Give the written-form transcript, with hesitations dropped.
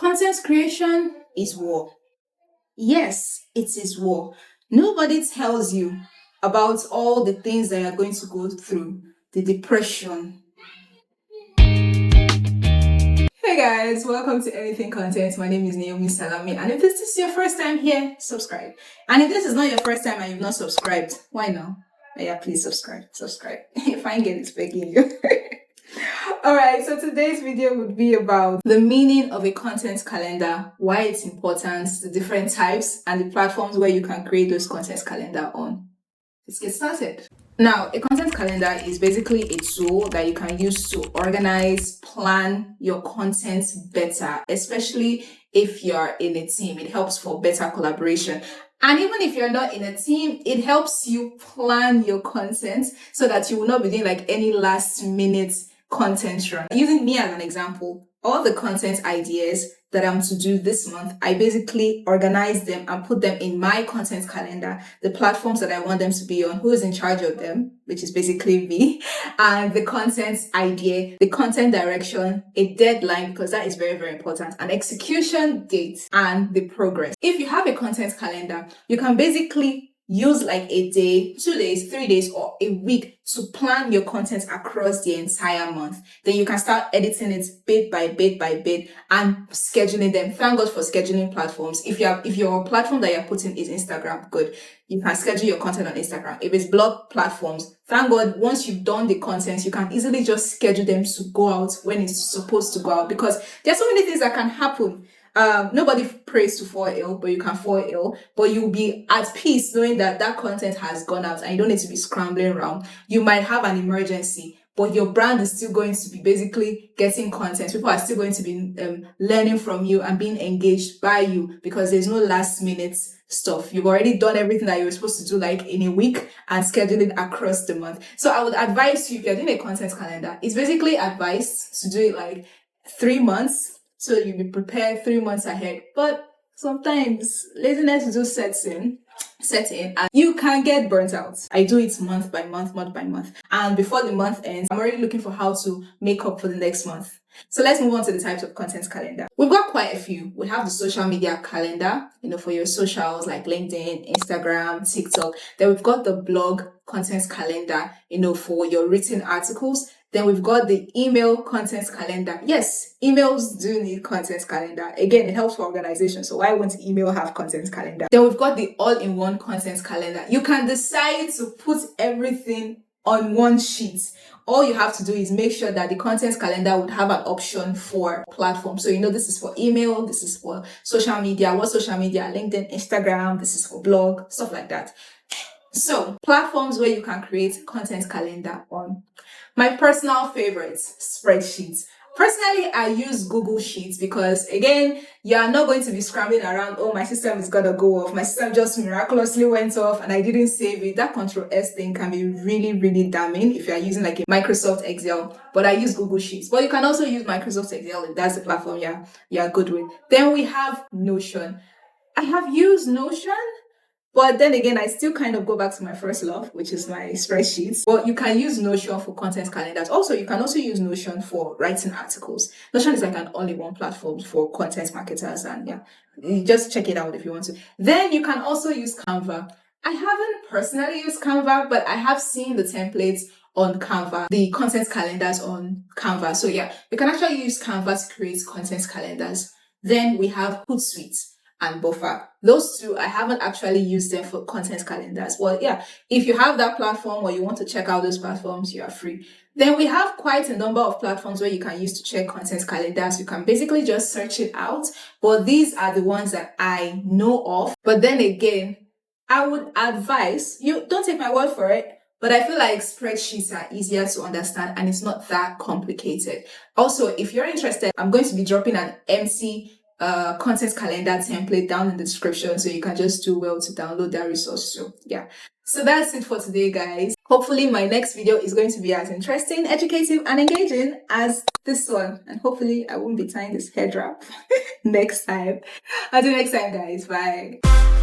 Content creation is war. Yes, it is war. Nobody tells you about all the things that you're going to go through, the depression. Hey guys, welcome to Anything Content. My name is Naomi Salami, and if this is your first time here, subscribe. And if this is not your first time and you've not subscribed, why not? Yeah, please subscribe. If I get it, begging you. Alright, so today's video would be about the meaning of a content calendar, why it's important, the different types, and the platforms where you can create those content calendar on. Let's get started. Now, a content calendar is basically a tool that you can use to organize, plan your content better, especially if you're in a team. It helps for better collaboration. And even if you're not in a team, it helps you plan your content so that you will not be doing like any last minute content run. Using me as an example, all the content ideas that I'm to do this month, I basically organize them and put them in my content calendar, the platforms that I want them to be on, who is in charge of them, which is basically me, and the content idea, the content direction, a deadline, because that is very, very important, an execution date, and the progress. If you have a content calendar, you can basically use like a day, 2 days, 3 days, or a week to plan your content across the entire month. Then you can start editing it bit by bit and scheduling them. Thank God for scheduling platforms. If your platform that you're putting is Instagram, good. You can schedule your content on Instagram. If it's blog platforms, thank God once you've done the content, you can easily just schedule them to go out when it's supposed to go out, because there's so many things that can happen. Nobody prays to fall ill, but you can fall ill, but you'll be at peace knowing that that content has gone out and you don't need to be scrambling around. You might have an emergency, but your brand is still going to be basically getting content. People are still going to be learning from you and being engaged by you, because there's no last minute stuff. You've already done everything that you were supposed to do like in a week and scheduling across the month. So I would advise you, if you're doing a content calendar, it's basically advised to do it like 3 months, so you'll be prepared 3 months ahead. But sometimes laziness just sets in and you can get burnt out. I do it month by month. And before the month ends, I'm already looking for how to make up for the next month. So let's move on to the types of content calendar. We've got quite a few. We have the social media calendar, for your socials like LinkedIn, Instagram, TikTok. Then we've got the blog content calendar, for your written articles. Then we've got the email content calendar. Yes, emails do need content calendar. Again, it helps for organization. So why won't email have content calendar? Then we've got the all-in-one content calendar. You can decide to put everything on one sheet. All you have to do is make sure that the content calendar would have an option for platform. So, this is for email, this is for social media. What social media? LinkedIn, Instagram, this is for blog, stuff like that. So, platforms where you can create content calendar on. My personal favorites, spreadsheets. Personally, I use Google Sheets because, again, you are not going to be scrambling around, oh, my system is going to go off. My system just miraculously went off and I didn't save it. That Ctrl+S thing can be really, really damning if you are using like a Microsoft Excel. But I use Google Sheets. But you can also use Microsoft Excel if that's the platform you're good with. Then we have Notion. I have used Notion, but then again, I still kind of go back to my first love, which is my spreadsheets. But you can use Notion for content calendars. Also, you can also use Notion for writing articles. Notion is like an all-in-one platform for content marketers, and you just check it out if you want to. Then you can also use Canva. I haven't personally used Canva, but I have seen the templates on Canva, the content calendars on Canva. So you can actually use Canva to create content calendars. Then we have Hootsuite and Buffer. Those two, I haven't actually used them for content calendars. Well, if you have that platform or you want to check out those platforms, you are free. Then we have quite a number of platforms where you can use to check content calendars. You can basically just search it out. But these are the ones that I know of. But then again, I would advise you, don't take my word for it, but I feel like spreadsheets are easier to understand and it's not that complicated. Also, if you're interested, I'm going to be dropping an empty content calendar template down in the description, so you can just do well to download that resource too. So that's it for today, guys. Hopefully my next video is going to be as interesting, educative, and engaging as this one, and hopefully I won't be tying this head wrap next time. Until next time, guys. Bye.